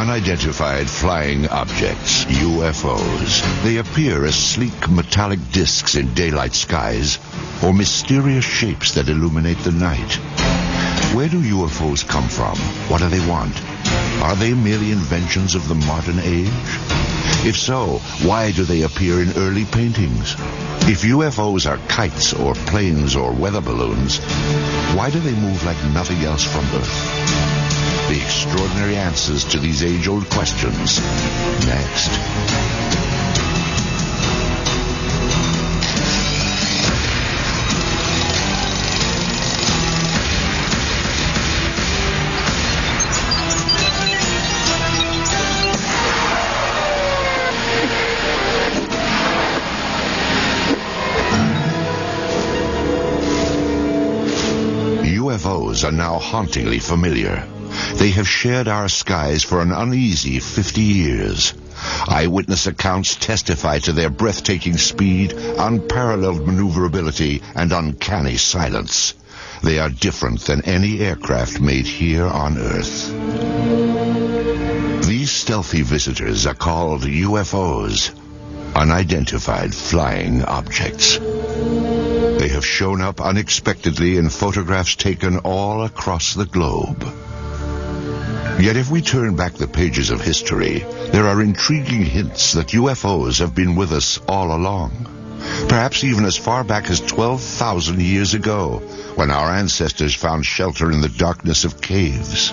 Unidentified flying objects, UFOs. They appear as sleek metallic discs in daylight skies or mysterious shapes that illuminate the night. Where do UFOs come from? What do they want? Are they merely inventions of the modern age? If so, why do they appear in early paintings? If UFOs are kites or planes or weather balloons, why do they move like nothing else from Earth? The extraordinary answers to these age-old questions, next. UFOs are now hauntingly familiar. They have shared our skies for an uneasy 50 years. Eyewitness accounts testify to their breathtaking speed, unparalleled maneuverability, and uncanny silence. They are different than any aircraft made here on Earth. These stealthy visitors are called UFOs, unidentified flying objects. They have shown up unexpectedly in photographs taken all across the globe. Yet if we turn back the pages of history, there are intriguing hints that UFOs have been with us all along. Perhaps even as far back as 12,000 years ago, when our ancestors found shelter in the darkness of caves.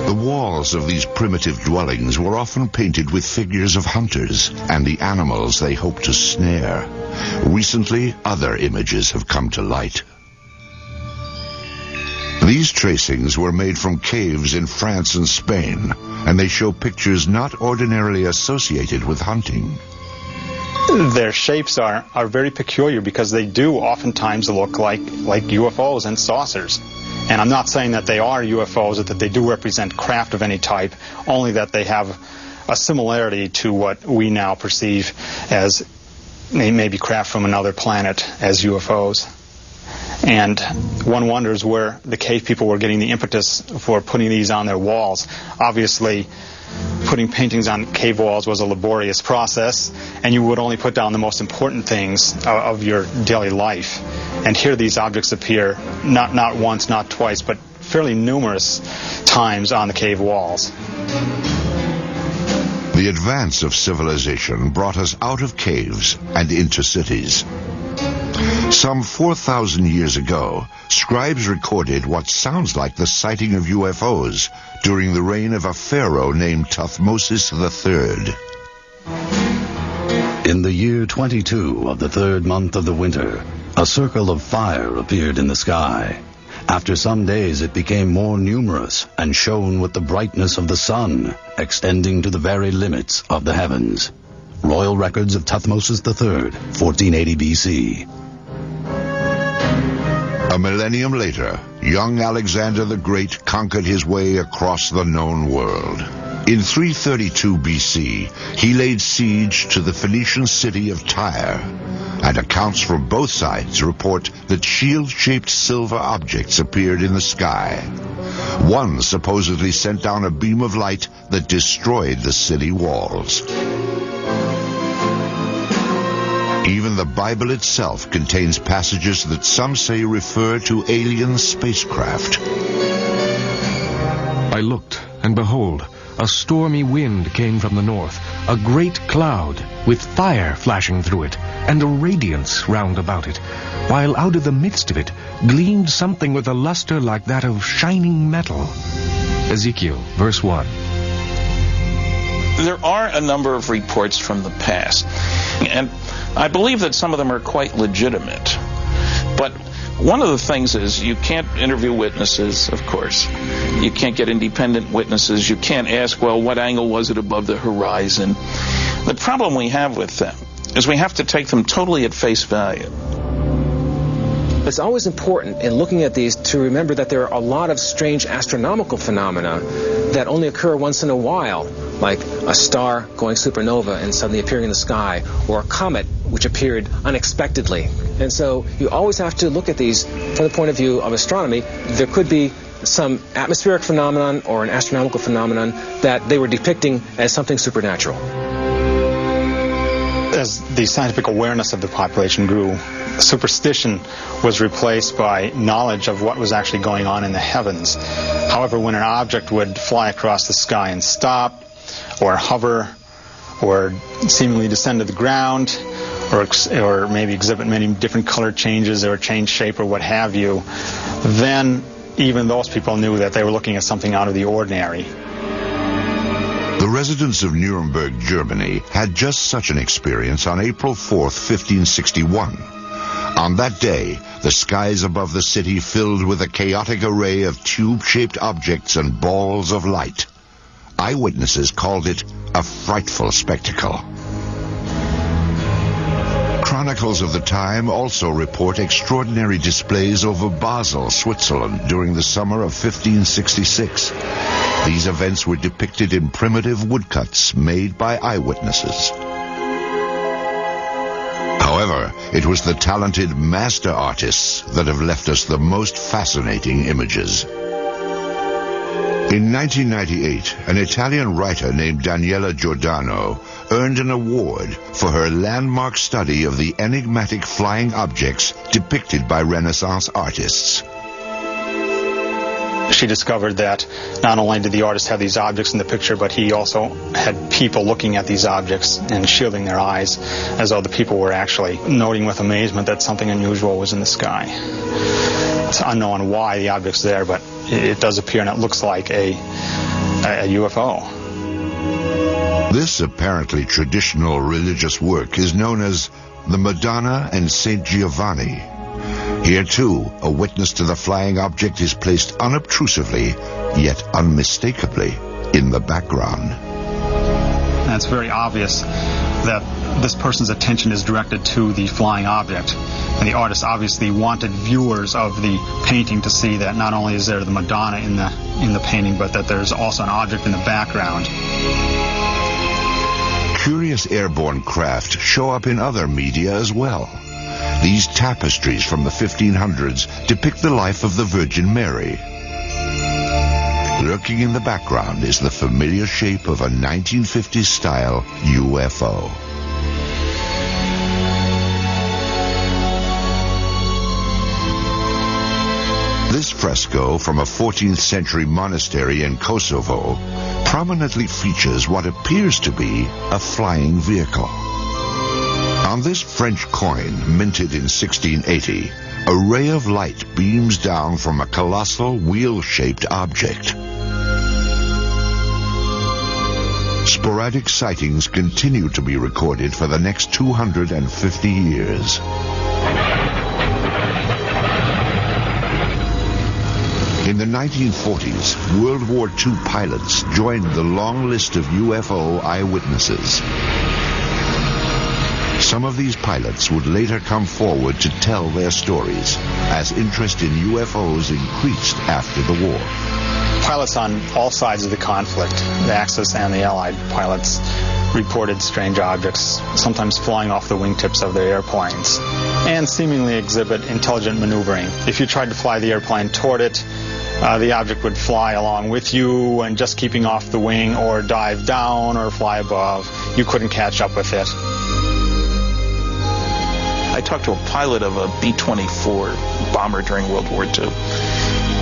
The walls of these primitive dwellings were often painted with figures of hunters and the animals they hoped to snare. Recently, other images have come to light. These tracings were made from caves in France and Spain, and they show pictures not ordinarily associated with hunting. Their shapes are very peculiar because they do oftentimes look like UFOs and saucers. And I'm not saying that they are UFOs or that they do represent craft of any type, only that they have a similarity to what we now perceive as maybe craft from another planet as UFOs. And one wonders where the cave people were getting the impetus for putting these on their walls. Obviously, putting paintings on cave walls was a laborious process, and you would only put down the most important things of your daily life. And here these objects appear not once, not twice, but fairly numerous times on the cave walls. The advance of civilization brought us out of caves and into cities. Some 4,000 years ago, scribes recorded what sounds like the sighting of UFOs during the reign of a pharaoh named Thutmose III. In the year 22 of the third month of the winter, a circle of fire appeared in the sky. After some days it became more numerous and shone with the brightness of the sun, extending to the very limits of the heavens. Royal Records of Thutmose III, 1480 BC. A millennium later, young Alexander the Great conquered his way across the known world. In 332 BC, he laid siege to the Phoenician city of Tyre, and accounts from both sides report that shield-shaped silver objects appeared in the sky. One supposedly sent down a beam of light that destroyed the city walls. Even the Bible itself contains passages that some say refer to alien spacecraft. I looked, and behold, a stormy wind came from the north, a great cloud with fire flashing through it, and a radiance round about it, while out of the midst of it gleamed something with a luster like that of shining metal. Ezekiel, verse 1. There are a number of reports from the past, and I believe that some of them are quite legitimate. But one of the things is you can't interview witnesses, of course. You can't get independent witnesses. You can't ask, well, what angle was it above the horizon? The problem we have with them is we have to take them totally at face value. It's always important in looking at these to remember that there are a lot of strange astronomical phenomena that only occur once in a while, like a star going supernova and suddenly appearing in the sky, or a comet which appeared unexpectedly. And so you always have to look at these from the point of view of astronomy. There could be some atmospheric phenomenon or an astronomical phenomenon that they were depicting as something supernatural. As the scientific awareness of the population grew, superstition was replaced by knowledge of what was actually going on in the heavens. However, when an object would fly across the sky and stop, or hover, or seemingly descend to the ground, or maybe exhibit many different color changes or change shape or what have you, then even those people knew that they were looking at something out of the ordinary. The residents of Nuremberg, Germany, had just such an experience on April 4th, 1561. On that day, the skies above the city filled with a chaotic array of tube-shaped objects and balls of light. Eyewitnesses called it a frightful spectacle. Chronicles of the time also report extraordinary displays over Basel, Switzerland, during the summer of 1566. These events were depicted in primitive woodcuts made by eyewitnesses. However, it was the talented master artists that have left us the most fascinating images. In 1998, an Italian writer named Daniela Giordano earned an award for her landmark study of the enigmatic flying objects depicted by Renaissance artists. She discovered that not only did the artist have these objects in the picture, but he also had people looking at these objects and shielding their eyes, as though the people were actually noting with amazement that something unusual was in the sky. It's unknown why the object's there, but it does appear, and it looks like a UFO. This apparently traditional religious work is known as the Madonna and Saint Giovanni. Here, too, a witness to the flying object is placed unobtrusively, yet unmistakably, in the background. And it's very obvious that this person's attention is directed to the flying object. And the artist obviously wanted viewers of the painting to see that not only is there the Madonna in the painting, but that there's also an object in the background. Curious airborne craft show up in other media as well. These tapestries from the 1500s depict the life of the Virgin Mary. Lurking in the background is the familiar shape of a 1950s-style UFO. This fresco from a 14th century monastery in Kosovo prominently features what appears to be a flying vehicle. On this French coin, minted in 1680, a ray of light beams down from a colossal wheel-shaped object. Sporadic sightings continue to be recorded for the next 250 years. In the 1940s, World War II pilots joined the long list of UFO eyewitnesses. Some of these pilots would later come forward to tell their stories as interest in UFOs increased after the war. Pilots on all sides of the conflict, the Axis and the Allied pilots, reported strange objects, sometimes flying off the wingtips of their airplanes, and seemingly exhibit intelligent maneuvering. If you tried to fly the airplane toward it, the object would fly along with you and just keeping off the wing, or dive down or fly above. You couldn't catch up with it. I talked to a pilot of a B-24 bomber during World War II,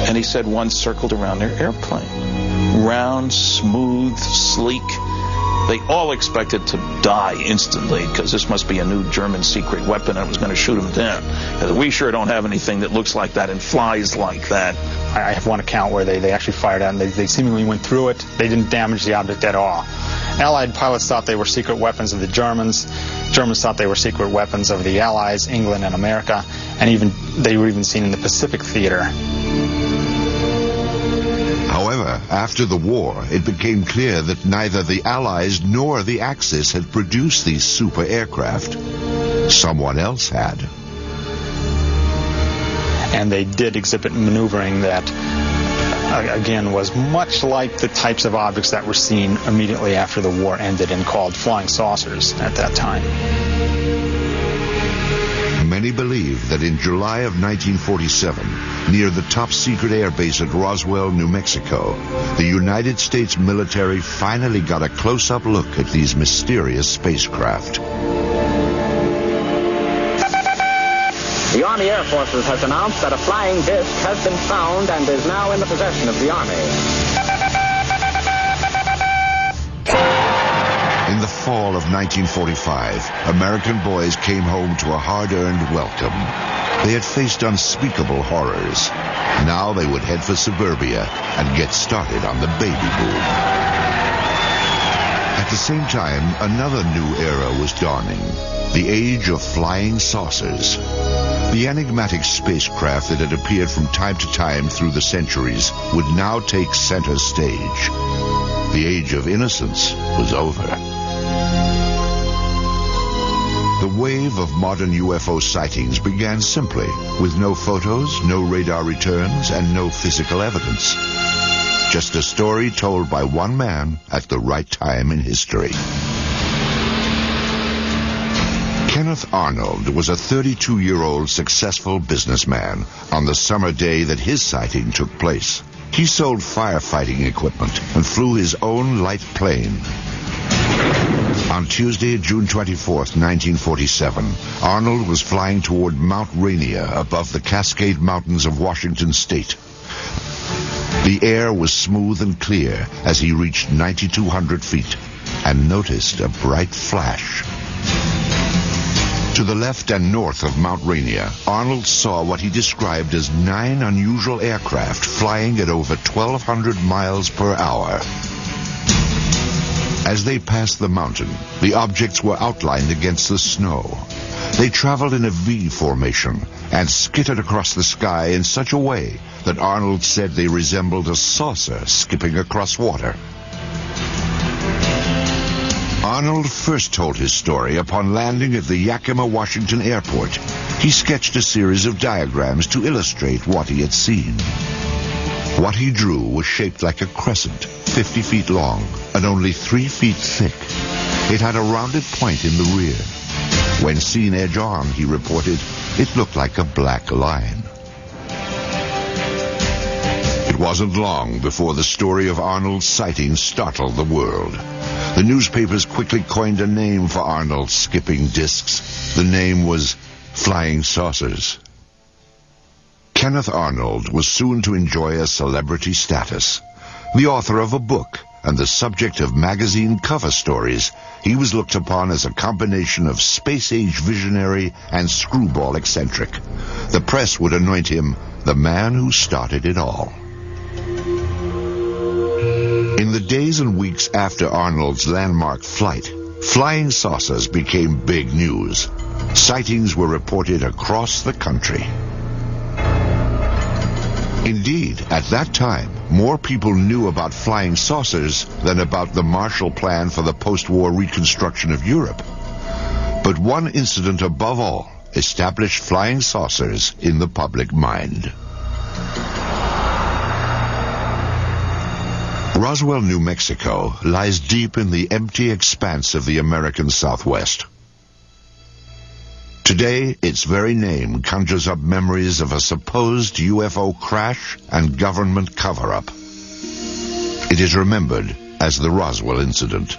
and he said one circled around their airplane. Round, smooth, sleek. They all expected to die instantly because this must be a new German secret weapon that was going to shoot them down. We sure don't have anything that looks like that and flies like that. I have one account where they actually fired at it, and they seemingly went through it. They didn't damage the object at all. Allied pilots thought they were secret weapons of the Germans. Germans thought they were secret weapons of the Allies, England and America, and they were even seen in the Pacific theater. However, after the war, it became clear that neither the Allies nor the Axis had produced these super aircraft. Someone else had. And they did exhibit maneuvering that, again, was much like the types of objects that were seen immediately after the war ended and called flying saucers at that time. Many Many believe that in July of 1947, near the top-secret airbase at Roswell, New Mexico, the United States military finally got a close-up look at these mysterious spacecraft. The Army Air Forces has announced that a flying disc has been found and is now in the possession of the Army. In the fall of 1945, American boys came home to a hard-earned welcome. They had faced unspeakable horrors. Now they would head for suburbia and get started on the baby boom. At the same time, another new era was dawning, the age of flying saucers. The enigmatic spacecraft that had appeared from time to time through the centuries would now take center stage. The age of innocence was over. The wave of modern UFO sightings began simply, with no photos, no radar returns, and no physical evidence. Just a story told by one man at the right time in history. Kenneth Arnold was a 32-year-old successful businessman on the summer day that his sighting took place. He sold firefighting equipment and flew his own light plane. On Tuesday, June 24th, 1947, Arnold was flying toward Mount Rainier above the Cascade Mountains of Washington State. The air was smooth and clear as he reached 9,200 feet and noticed a bright flash. To the left and north of Mount Rainier, Arnold saw what he described as 9 unusual aircraft flying at over 1,200 miles per hour. As they passed the mountain, the objects were outlined against the snow. They traveled in a V formation and skittered across the sky in such a way that Arnold said they resembled a saucer skipping across water. Arnold first told his story upon landing at the Yakima, Washington airport. He sketched a series of diagrams to illustrate what he had seen. What he drew was shaped like a crescent, 50 feet long and only 3 feet thick. It had a rounded point in the rear. When seen edge on, he reported, it looked like a black line. It wasn't long before the story of Arnold's sighting startled the world. The newspapers quickly coined a name for Arnold's skipping discs. The name was flying saucers. Kenneth Arnold was soon to enjoy a celebrity status. The author of a book and the subject of magazine cover stories, he was looked upon as a combination of space-age visionary and screwball eccentric. The press would anoint him the man who started it all. In the days and weeks after Arnold's landmark flight, flying saucers became big news. Sightings were reported across the country. Indeed, at that time, more people knew about flying saucers than about the Marshall Plan for the post-war reconstruction of Europe. But one incident above all established flying saucers in the public mind. Roswell, New Mexico lies deep in the empty expanse of the American Southwest. Today, its very name conjures up memories of a supposed UFO crash and government cover-up. It is remembered as the Roswell incident.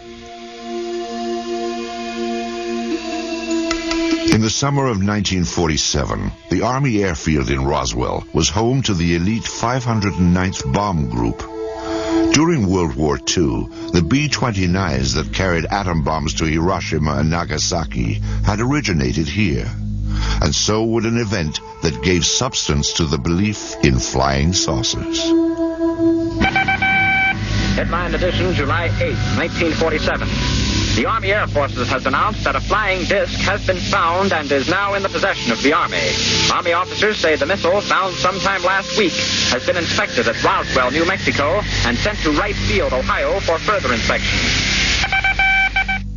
In the summer of 1947, the Army airfield in Roswell was home to the elite 509th Bomb Group. During World War II, the B-29s that carried atom bombs to Hiroshima and Nagasaki had originated here. And so would an event that gave substance to the belief in flying saucers. Headline edition, July 8, 1947. The Army Air Forces has announced that a flying disc has been found and is now in the possession of the Army. Army officers say the missile, found sometime last week, has been inspected at Roswell, New Mexico, and sent to Wright Field, Ohio, for further inspection.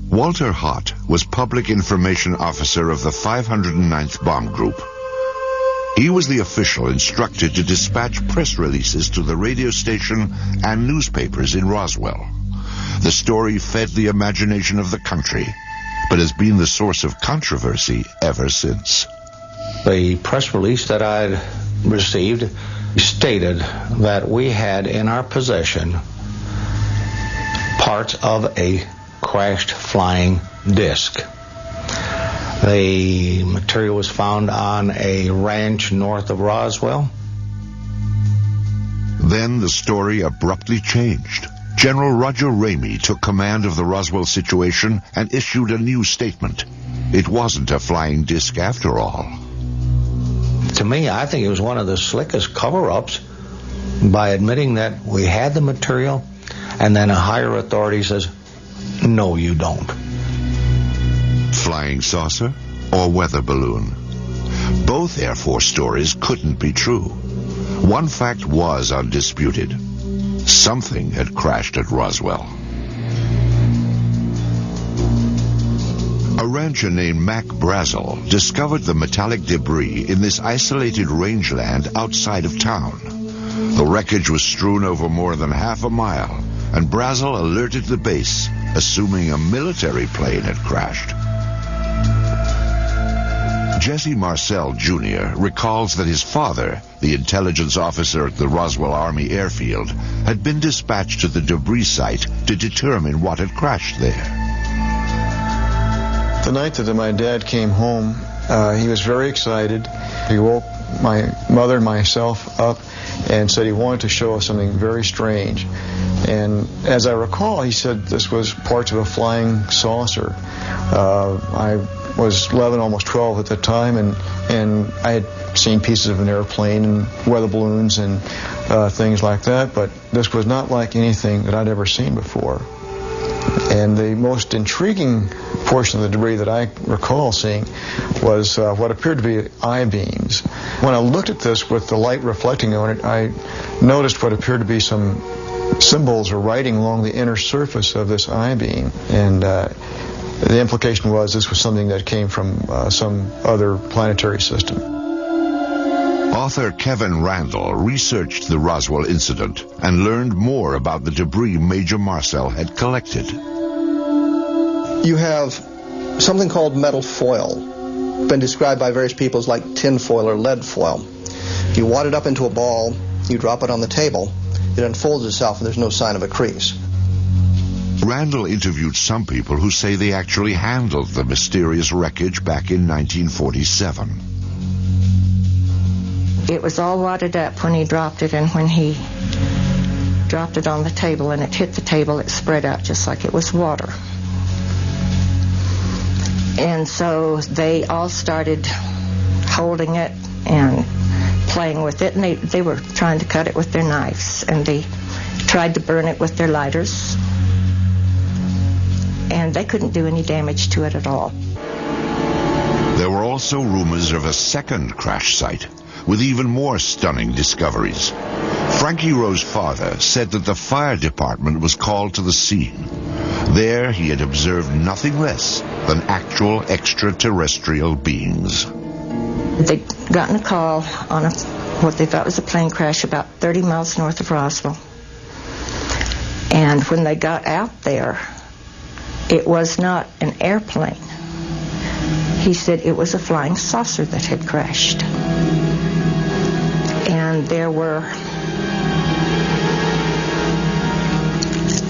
Walter Hott was Public Information Officer of the 509th Bomb Group. He was the official instructed to dispatch press releases to the radio station and newspapers in Roswell. The story fed the imagination of the country, but has been the source of controversy ever since. The press release that I'd received stated that we had in our possession parts of a crashed flying disc. The material was found on a ranch north of Roswell. Then the story abruptly changed. General Roger Ramey took command of the Roswell situation and issued a new statement. It wasn't a flying disc after all. To me, I think it was one of the slickest cover-ups by admitting that we had the material, and then a higher authority says, no, you don't. Flying saucer or weather balloon? Both Air Force stories couldn't be true. One fact was undisputed. Something had crashed at Roswell. A rancher named Mac Brazel discovered the metallic debris in this isolated rangeland outside of town. The wreckage was strewn over more than half a mile, and Brazel alerted the base, assuming a military plane had crashed. Jesse Marcel Jr. recalls that his father, the intelligence officer at the Roswell Army Airfield, had been dispatched to the debris site to determine what had crashed there. The night that my dad came home, he was very excited. He woke my mother and myself up and said he wanted to show us something very strange. And as I recall, he said this was parts of a flying saucer. I was 11, almost 12 at the time, and I had seen pieces of an airplane and weather balloons and things like that, but this was not like anything that I'd ever seen before. And the most intriguing portion of the debris that I recall seeing was what appeared to be I-beams. When I looked at this with the light reflecting on it, I noticed what appeared to be some symbols or writing along the inner surface of this I-beam. And the implication was this was something that came from some other planetary system. Author Kevin Randall researched the Roswell incident and learned more about the debris Major Marcel had collected. You have something called metal foil, been described by various people as like tin foil or lead foil. You wad it up into a ball, you drop it on the table, it unfolds itself and there's no sign of a crease. Randall interviewed some people who say they actually handled the mysterious wreckage back in 1947. It was all wadded up when he dropped it, and when he dropped it on the table and it hit the table, it spread out just like it was water. And so they all started holding it and playing with it, and they were trying to cut it with their knives, and they tried to burn it with their lighters, and they couldn't do any damage to it at all. There were also rumors of a second crash site, with even more stunning discoveries. Frankie Rowe's father said that the fire department was called to the scene. There he had observed nothing less than actual extraterrestrial beings. They'd gotten a call on what they thought was a plane crash about 30 miles north of Roswell. And when they got out there, it was not an airplane. He said it was a flying saucer that had crashed. And there were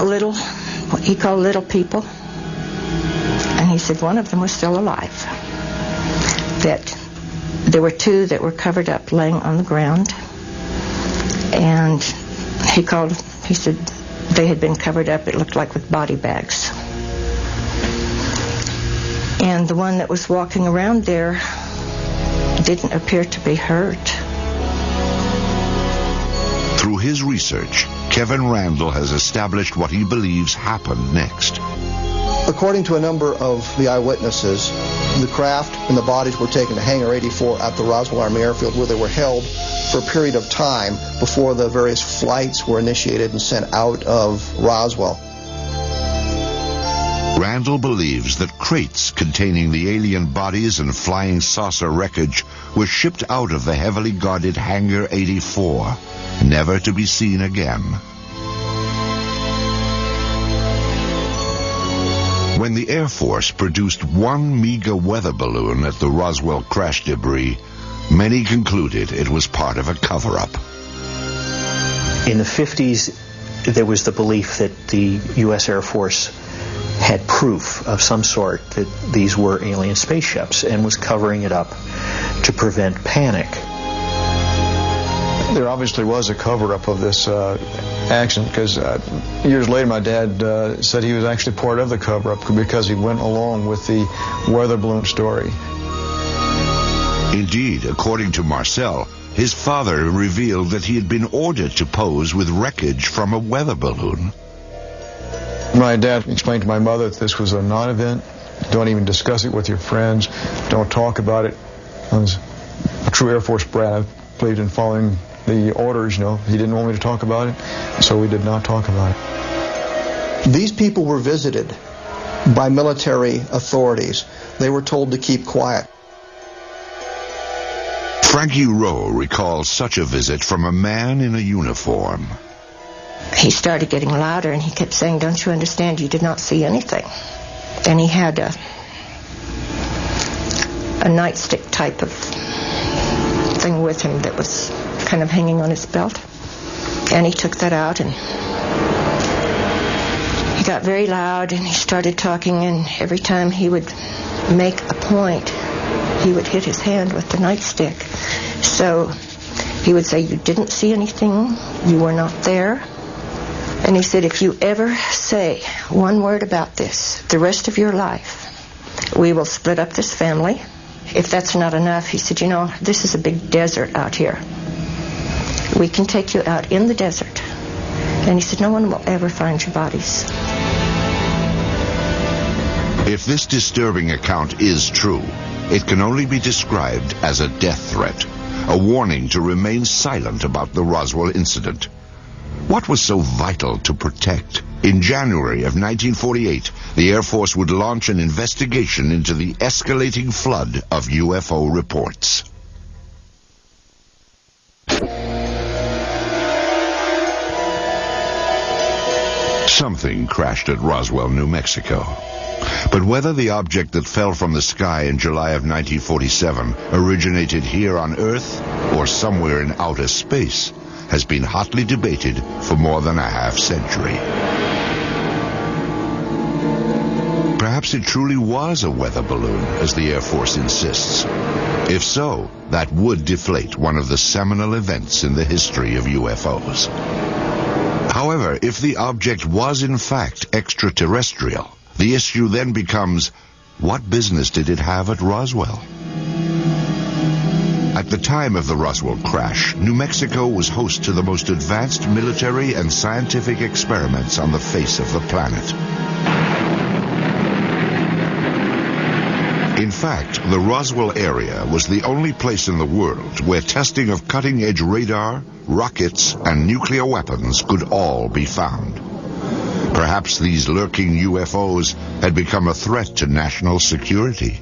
little, what he called little people. And he said one of them was still alive. That there were two that were covered up laying on the ground. And he said they had been covered up, it looked like with body bags. And the one that was walking around there didn't appear to be hurt. Through his research, Kevin Randall has established what he believes happened next. According to a number of the eyewitnesses, the craft and the bodies were taken to Hangar 84 at the Roswell Army Airfield, where they were held for a period of time before the various flights were initiated and sent out of Roswell. Randall believes that crates containing the alien bodies and flying saucer wreckage were shipped out of the heavily guarded Hangar 84, never to be seen again. When the Air Force produced one meager weather balloon at the Roswell crash debris, Many concluded it was part of a cover-up. In the 50s, there was the belief that the U.S. Air Force had proof of some sort that these were alien spaceships and was covering it up to prevent panic. There obviously was a cover-up of this accident, because years later my dad said he was actually part of the cover-up because he went along with the weather balloon story. Indeed, according to Marcel, his father revealed that he had been ordered to pose with wreckage from a weather balloon. My dad explained to my mother that this was a non-event. Don't even discuss it with your friends. Don't talk about it. I was a true Air Force brat. I believed in following the orders, you know. He didn't want me to talk about it, so we did not talk about it. These people were visited by military authorities. They were told to keep quiet. Frankie Rowe recalls such a visit from a man in a uniform. He started getting louder, and he kept saying, "Don't you understand? You did not see anything." And he had a nightstick type of thing with him that was kind of hanging on his belt. And he took that out, and he got very loud, and he started talking, and every time he would make a point, he would hit his hand with the nightstick. So he would say, "You didn't see anything, you were not there." And he said, "If you ever say one word about this the rest of your life, we will split up this family. If that's not enough," he said, "you know, this is a big desert out here. We can take you out in the desert." And he said, "No one will ever find your bodies." If this disturbing account is true, it can only be described as a death threat, a warning to remain silent about the Roswell incident. What was so vital to protect? In January of 1948, the Air Force would launch an investigation into the escalating flood of UFO reports. Something crashed at Roswell, New Mexico. But whether the object that fell from the sky in July of 1947 originated here on Earth or somewhere in outer space has been hotly debated for more than a half-century. Perhaps it truly was a weather balloon, as the Air Force insists. If so, that would deflate one of the seminal events in the history of UFOs. However, if the object was in fact extraterrestrial, the issue then becomes, what business did it have at Roswell? At the time of the Roswell crash, New Mexico was host to the most advanced military and scientific experiments on the face of the planet. In fact, the Roswell area was the only place in the world where testing of cutting-edge radar, rockets, and nuclear weapons could all be found. Perhaps these lurking UFOs had become a threat to national security.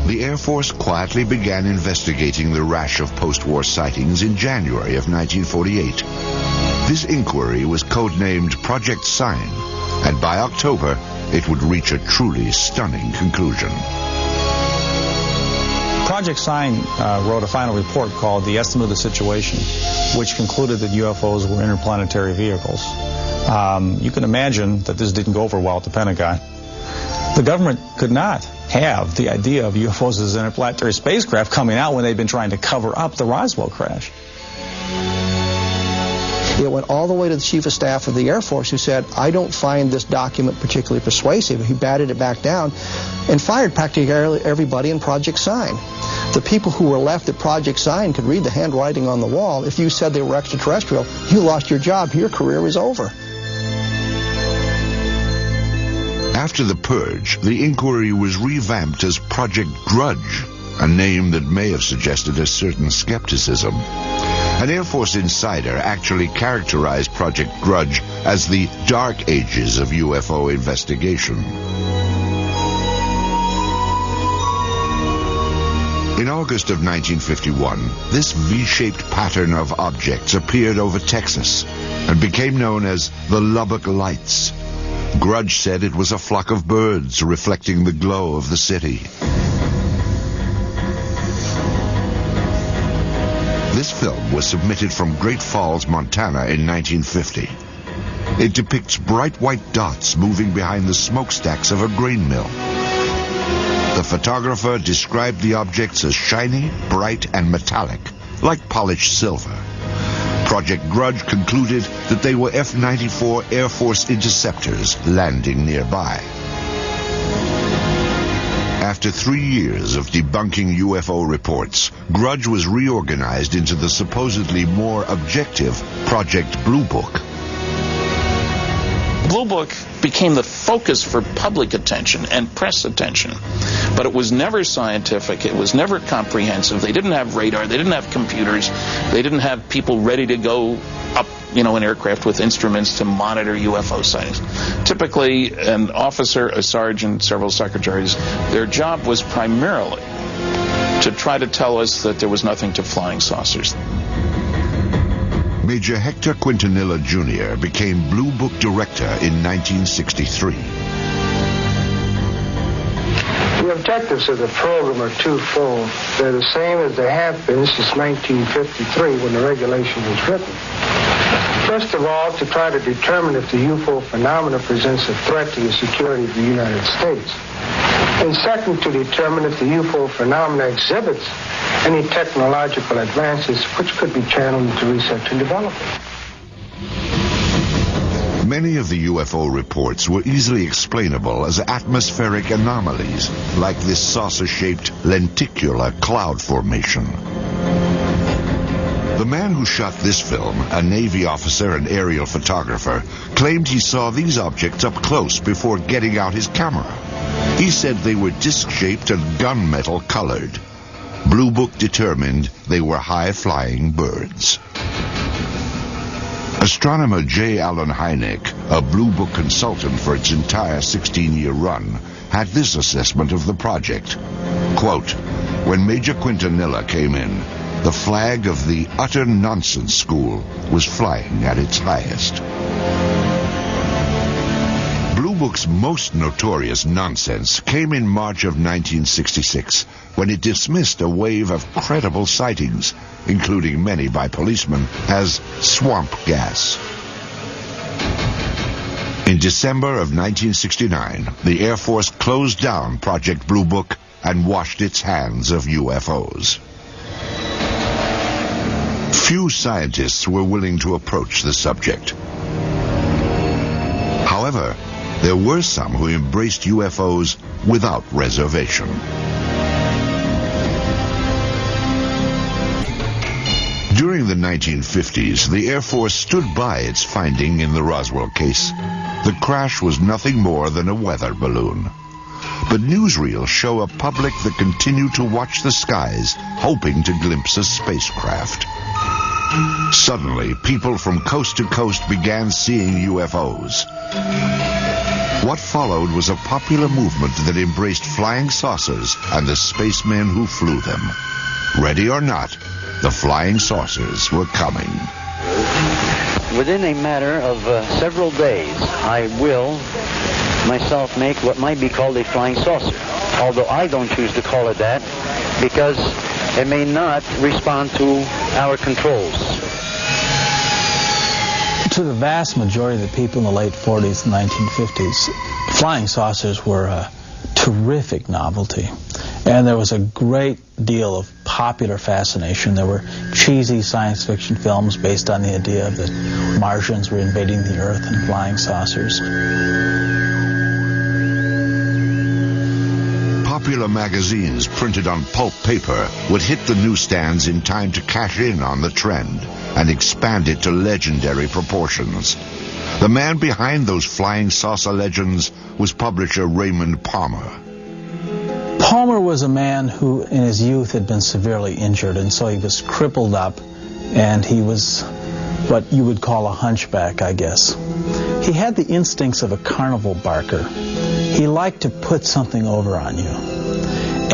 The Air Force quietly began investigating the rash of post-war sightings in January of 1948. This inquiry was codenamed Project Sign, and by October, it would reach a truly stunning conclusion. Project Sign wrote a final report called The Estimate of the Situation, which concluded that UFOs were interplanetary vehicles. You can imagine that this didn't go over well at the Pentagon. The government could not have the idea of UFOs as interplanetary spacecraft coming out when they'd been trying to cover up the Roswell crash. It went all the way to the Chief of Staff of the Air Force, who said, "I don't find this document particularly persuasive." He batted it back down and fired practically everybody in Project Sign. The people who were left at Project Sign could read the handwriting on the wall. If you said they were extraterrestrial, you lost your job. Your career was over. After the purge, the inquiry was revamped as Project Grudge, a name that may have suggested a certain skepticism. An Air Force insider actually characterized Project Grudge as the dark ages of UFO investigation. In August of 1951, this V-shaped pattern of objects appeared over Texas and became known as the Lubbock Lights. Grudge said it was a flock of birds reflecting the glow of the city. This film was submitted from Great Falls, Montana in 1950. It depicts bright white dots moving behind the smokestacks of a grain mill. The photographer described the objects as shiny, bright, and metallic, like polished silver. Project Grudge concluded that they were F-94 Air Force interceptors landing nearby. After 3 years of debunking UFO reports, Grudge was reorganized into the supposedly more objective Project Blue Book. Blue Book became the focus for public attention and press attention. But it was never scientific. It was never comprehensive. They didn't have radar. They didn't have computers. They didn't have people ready to go up, in aircraft with instruments to monitor UFO sightings. Typically, an officer, a sergeant, several secretaries, their job was primarily to try to tell us that there was nothing to flying saucers. Major Hector Quintanilla Jr. became Blue Book director in 1963. The objectives of the program are twofold. They're the same as they have been since 1953 when the regulation was written. First of all, to try to determine if the UFO phenomena presents a threat to the security of the United States. And second, to determine if the UFO phenomena exhibits any technological advances which could be channeled into research and development. Many of the UFO reports were easily explainable as atmospheric anomalies, like this saucer-shaped lenticular cloud formation. The man who shot this film, a Navy officer and aerial photographer, claimed he saw these objects up close before getting out his camera. He said they were disc-shaped and gunmetal colored. Blue Book determined they were high-flying birds. Astronomer J. Allen Hynek, a Blue Book consultant for its entire 16-year run, had this assessment of the project. Quote, "When Major Quintanilla came in, the flag of the utter nonsense school was flying at its highest." Blue Book's most notorious nonsense came in March of 1966, when it dismissed a wave of credible sightings, including many by policemen, as swamp gas. In December of 1969, the Air Force closed down Project Blue Book and washed its hands of UFOs. Few scientists were willing to approach the subject. However, there were some who embraced UFOs without reservation. During the 1950s, the Air Force stood by its finding in the Roswell case. The crash was nothing more than a weather balloon. But newsreels show a public that continue to watch the skies, hoping to glimpse a spacecraft. Suddenly, people from coast to coast began seeing UFOs. What followed was a popular movement that embraced flying saucers and the spacemen who flew them. Ready or not, the flying saucers were coming. Within a matter of several days, I will myself make what might be called a flying saucer, although I don't choose to call it that because it may not respond to our controls. To the vast majority of the people in the late 40s and 1950s, flying saucers were a terrific novelty. And there was a great deal of popular fascination. There were cheesy science fiction films based on the idea that Martians were invading the Earth in flying saucers. Popular magazines printed on pulp paper would hit the newsstands in time to cash in on the trend and expand it to legendary proportions. The man behind those flying saucer legends was publisher Raymond Palmer. Palmer was a man who in his youth had been severely injured, and so he was crippled up, and he was what you would call a hunchback, I guess. He had the instincts of a carnival barker. He liked to put something over on you.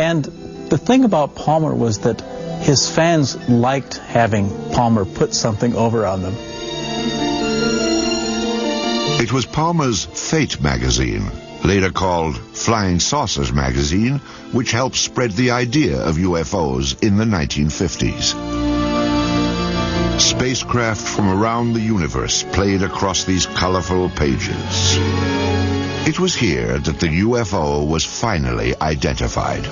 And the thing about Palmer was that his fans liked having Palmer put something over on them. It was Palmer's Fate magazine, later called Flying Saucers magazine, which helped spread the idea of UFOs in the 1950s. Spacecraft from around the universe played across these colorful pages. It was here that the UFO was finally identified.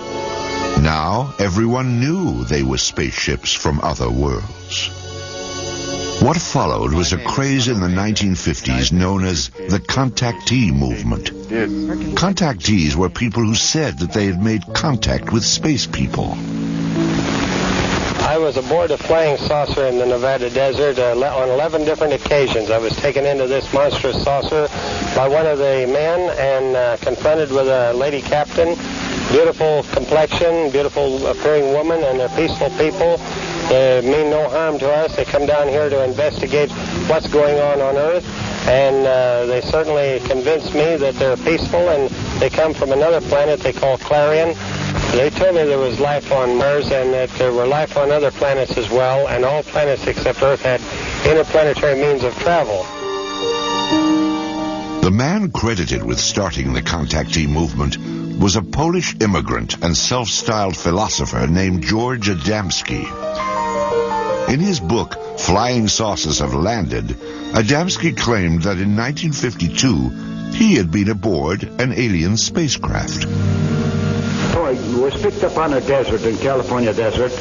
Now everyone knew they were spaceships from other worlds. What followed was a craze in the 1950s known as the contactee movement. Contactees were people who said that they had made contact with space people. I was aboard a flying saucer in the Nevada desert on 11 different occasions. I was taken into this monstrous saucer by one of the men and confronted with a lady captain. Beautiful complexion, beautiful appearing woman, and they're peaceful people. They mean no harm to us. They come down here to investigate what's going on Earth, and they certainly convinced me that they're peaceful, and they come from another planet they call Clarion. They told me there was life on Mars and that there were life on other planets as well, and all planets except Earth had interplanetary means of travel. The man credited with starting the contactee movement was a Polish immigrant and self-styled philosopher named George Adamski. In his book, Flying Saucers Have Landed, Adamski claimed that in 1952 he had been aboard an alien spacecraft. So I was picked up on a desert, in California desert,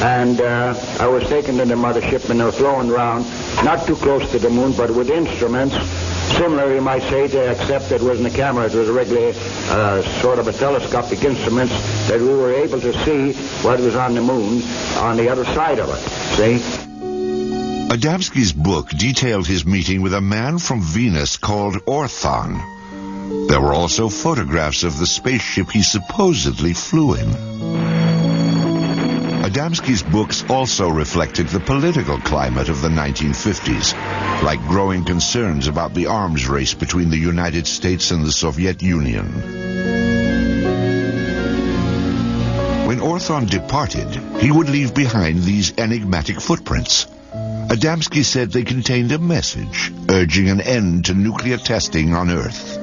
and I was taken to the mothership and they were flown around, not too close to the moon, but with instruments, similar, you might say, except it wasn't a camera, it was a regular sort of a telescopic instruments that we were able to see what was on the moon on the other side of it, see? Adamski's book detailed his meeting with a man from Venus called Orthon. There were also photographs of the spaceship he supposedly flew in. Adamski's books also reflected the political climate of the 1950s, like growing concerns about the arms race between the United States and the Soviet Union. When Orthon departed, he would leave behind these enigmatic footprints. Adamski said they contained a message urging an end to nuclear testing on Earth.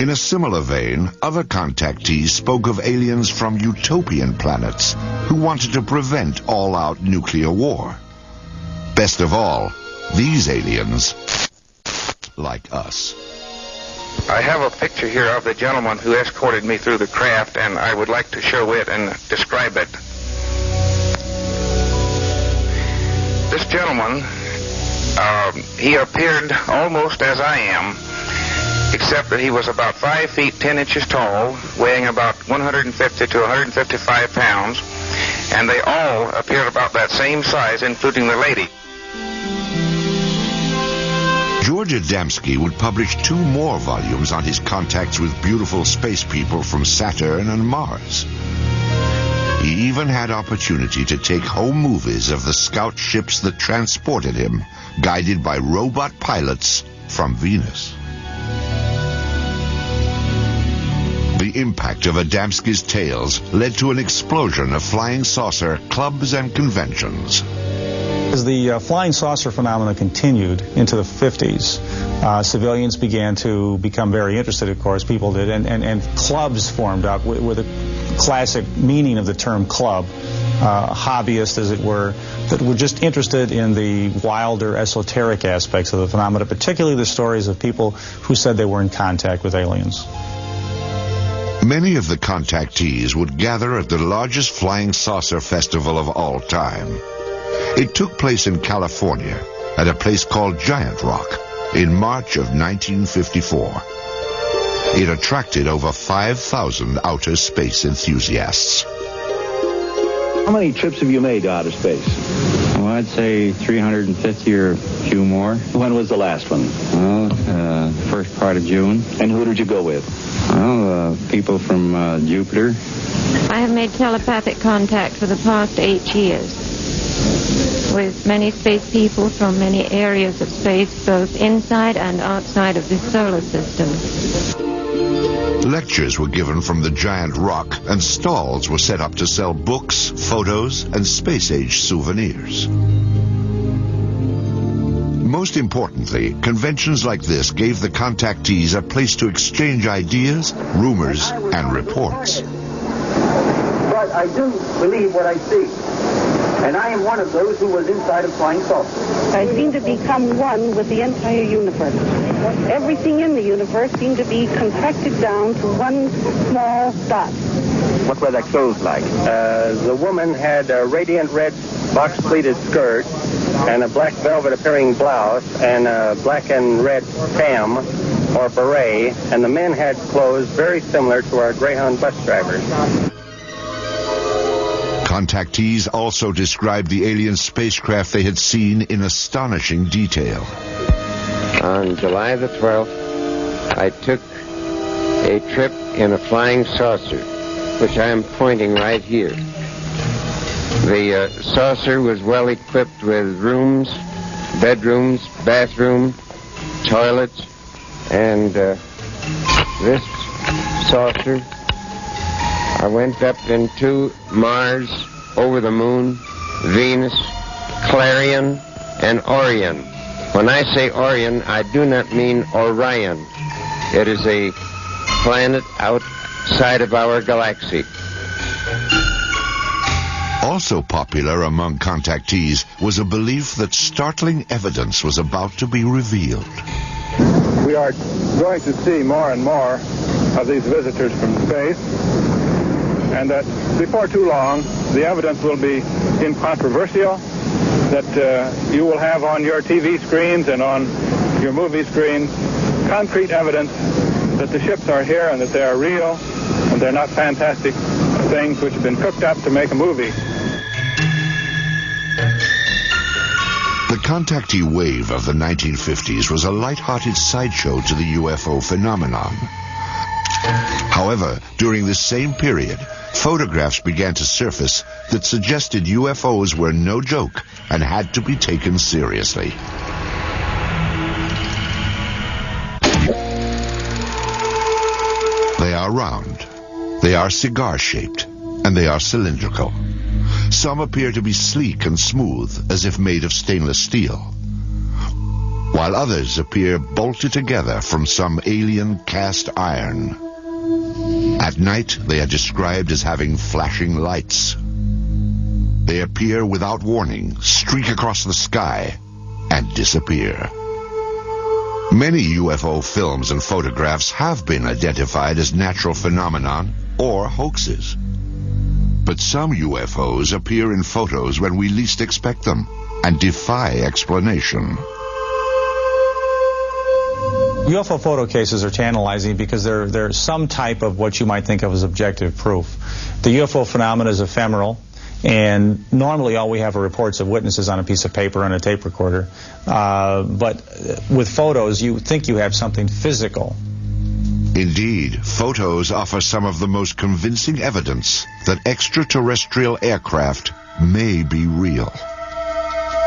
In a similar vein, other contactees spoke of aliens from utopian planets who wanted to prevent all-out nuclear war. Best of all, these aliens, like us. I have a picture here of the gentleman who escorted me through the craft, and I would like to show it and describe it. This gentleman, he appeared almost as I am, except that he was about 5 feet 10 inches tall, weighing about 150 to 155 pounds, and they all appeared about that same size, including the lady. George Adamski would publish 2 more volumes on his contacts with beautiful space people from Saturn and Mars. He even had opportunity to take home movies of the scout ships that transported him, guided by robot pilots from Venus. The impact of Adamski's tales led to an explosion of flying saucer clubs and conventions. As the flying saucer phenomena continued into the 50s, civilians began to become very interested, of course, people did, and clubs formed up with a classic meaning of the term club, hobbyists, as it were, that were just interested in the wilder, esoteric aspects of the phenomena, particularly the stories of people who said they were in contact with aliens. Many of the contactees would gather at the largest flying saucer festival of all time. It took place in California at a place called Giant Rock in March of 1954. It attracted over 5,000 outer space enthusiasts. How many trips have you made to outer space? Well, I'd say 350 or a few more. When was the last one? Well, first part of June. And who did you go with? Well, people from Jupiter. I have made telepathic contact for the past 8 years with many space people from many areas of space, both inside and outside of the solar system. Lectures were given from the Giant Rock, and stalls were set up to sell books, photos, and space-age souvenirs. Most importantly, conventions like this gave the contactees a place to exchange ideas, rumors, and reports. But I do believe what I see. And I am one of those who was inside a flying saucer. I seem to become one with the entire universe. Everything in the universe seemed to be contracted down to one small dot. What were their clothes like? The woman had a radiant red box-pleated skirt and a black velvet appearing blouse and a black and red tam or beret, and the men had clothes very similar to our Greyhound bus drivers. Contactees also described the alien spacecraft they had seen in astonishing detail. On July the 12th, I took a trip in a flying saucer, which I am pointing right here. The saucer was well equipped with rooms, bedrooms, bathroom, toilets, and this saucer, I went up into Mars, over the moon, Venus, Clarion, and Orion. When I say Orion, I do not mean Orion. It is a planet outside of our galaxy. Also popular among contactees was a belief that startling evidence was about to be revealed. We are going to see more and more of these visitors from space, and that before too long, the evidence will be incontrovertible, that you will have on your TV screens and on your movie screens concrete evidence that the ships are here and that they are real and they're not fantastic things which have been cooked up to make a movie. The contactee wave of the 1950s was a light-hearted sideshow to the UFO phenomenon. However, during this same period, photographs began to surface that suggested UFOs were no joke and had to be taken seriously. They are round, they are cigar-shaped, and they are cylindrical. Some appear to be sleek and smooth, as if made of stainless steel, while others appear bolted together from some alien cast iron. At night, they are described as having flashing lights. They appear without warning, streak across the sky, and disappear. Many UFO films and photographs have been identified as natural phenomenon or hoaxes. But some UFOs appear in photos when we least expect them and defy explanation. UFO photo cases are tantalizing because they're some type of what you might think of as objective proof. The UFO phenomenon is ephemeral, and normally all we have are reports of witnesses on a piece of paper and a tape recorder. But with photos, you think you have something physical. Indeed, photos offer some of the most convincing evidence that extraterrestrial aircraft may be real.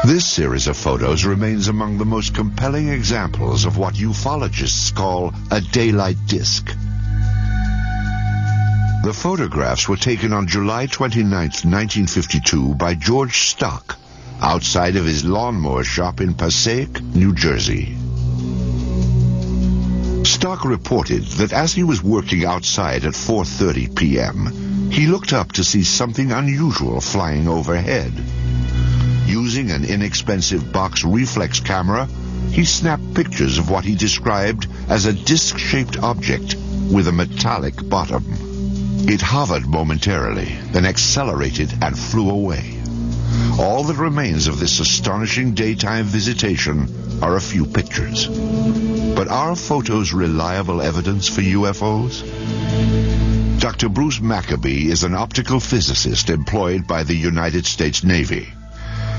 This series of photos remains among the most compelling examples of what ufologists call a daylight disk. The photographs were taken on July 29, 1952 by George Stock, outside of his lawnmower shop in Passaic, New Jersey. Stock reported that as he was working outside at 4:30 p.m., he looked up to see something unusual flying overhead. Using an inexpensive box reflex camera, he snapped pictures of what he described as a disc-shaped object with a metallic bottom. It hovered momentarily, then accelerated and flew away. All that remains of this astonishing daytime visitation are a few pictures. But are photos reliable evidence for UFOs? Dr. Bruce Maccabee is an optical physicist employed by the United States Navy.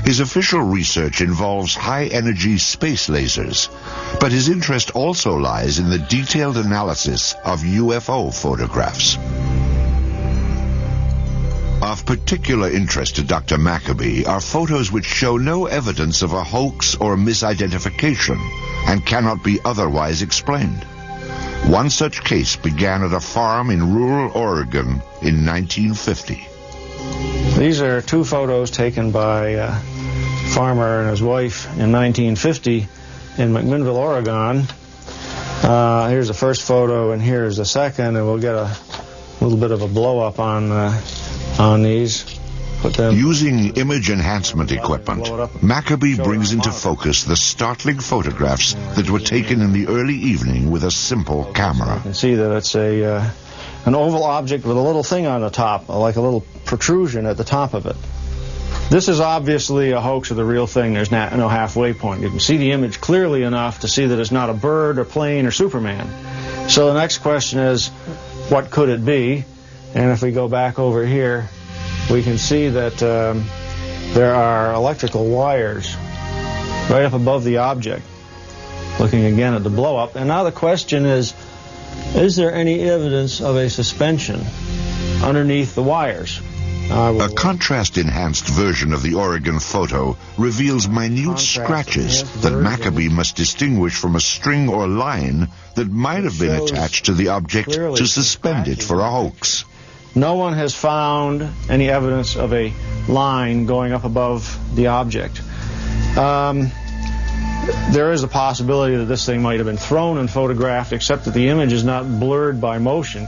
His official research involves high-energy space lasers, but his interest also lies in the detailed analysis of UFO photographs. Of particular interest to Dr. Maccabee are photos which show no evidence of a hoax or misidentification and cannot be otherwise explained. One such case began at a farm in rural Oregon in 1950. These are two photos taken by a farmer and his wife in 1950 in McMinnville, Oregon. Here's the first photo and here's the second, and we'll get a little bit of a blow-up on these. Using image enhancement equipment, Maccabee brings into focus the startling photographs that were taken in the early evening with a simple camera. You can see that it's an oval object with a little thing on the top, like a little protrusion at the top of it. This is obviously a hoax of the real thing. There's no halfway point. You can see the image clearly enough to see that it's not a bird or plane or Superman. So the next question is, what could it be? And if we go back over here, we can see that there are electrical wires right up above the object, looking again at the blow-up. And now the question is there any evidence of a suspension underneath the wires? A contrast-enhanced version of the Oregon photo reveals minute scratches that Maccabee must distinguish from a string or line that might have been attached to the object to suspend it for a hoax. No one has found any evidence of a line going up above the object. There is a possibility that this thing might have been thrown and photographed, except that the image is not blurred by motion.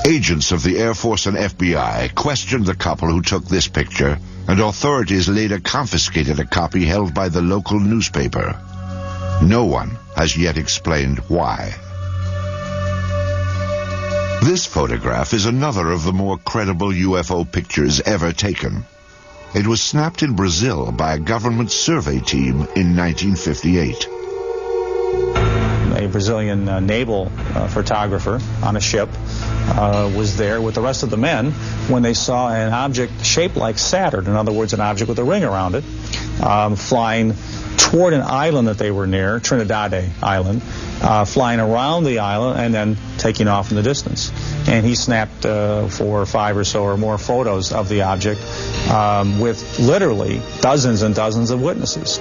Agents of the Air Force and FBI questioned the couple who took this picture, and authorities later confiscated a copy held by the local newspaper. No one has yet explained why. This photograph is another of the more credible UFO pictures ever taken. It was snapped in Brazil by a government survey team in 1958. A Brazilian naval photographer on a ship was there with the rest of the men when they saw an object shaped like Saturn, in other words, an object with a ring around it, flying toward an island that they were near, Trinidad Island, flying around the island and then taking off in the distance. And he snapped 4 or 5 or so or more photos of the object with literally dozens and dozens of witnesses.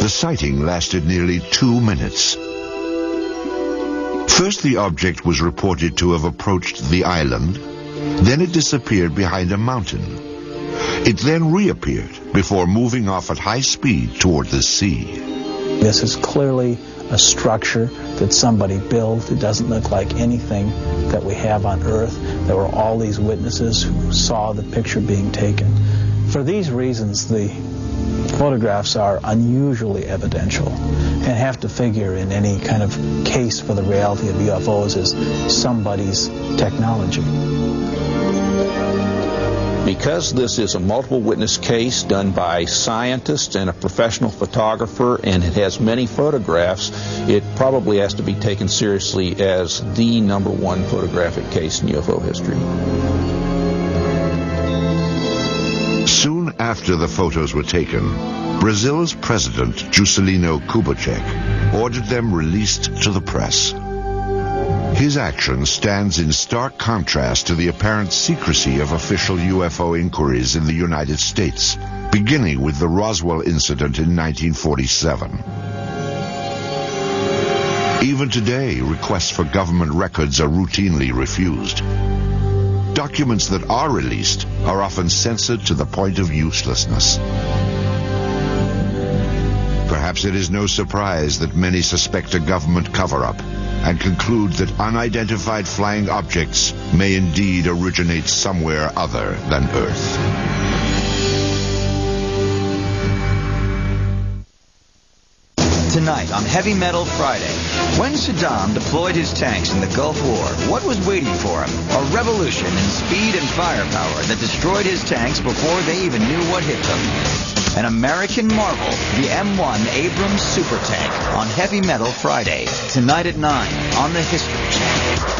The sighting lasted nearly 2 minutes. First, the object was reported to have approached the island. Then it disappeared behind a mountain. It then reappeared before moving off at high speed toward the sea. This is clearly a structure that somebody built. It doesn't look like anything that we have on Earth. There were all these witnesses who saw the picture being taken. For these reasons, the photographs are unusually evidential and have to figure in any kind of case for the reality of UFOs as somebody's technology. Because this is a multiple witness case done by scientists and a professional photographer, and it has many photographs, it probably has to be taken seriously as the #1 photographic case in UFO history. Soon after the photos were taken, Brazil's president, Juscelino Kubitschek, ordered them released to the press. His action stands in stark contrast to the apparent secrecy of official UFO inquiries in the United States, beginning with the Roswell incident in 1947. Even today, requests for government records are routinely refused. Documents that are released are often censored to the point of uselessness. Perhaps it is no surprise that many suspect a government cover-up and conclude that unidentified flying objects may indeed originate somewhere other than Earth. Tonight on Heavy Metal Friday, when Saddam deployed his tanks in the Gulf War, what was waiting for him? A revolution in speed and firepower that destroyed his tanks before they even knew what hit them. An American marvel, the M1 Abrams super tank on Heavy Metal Friday, tonight at 9 on the History Channel.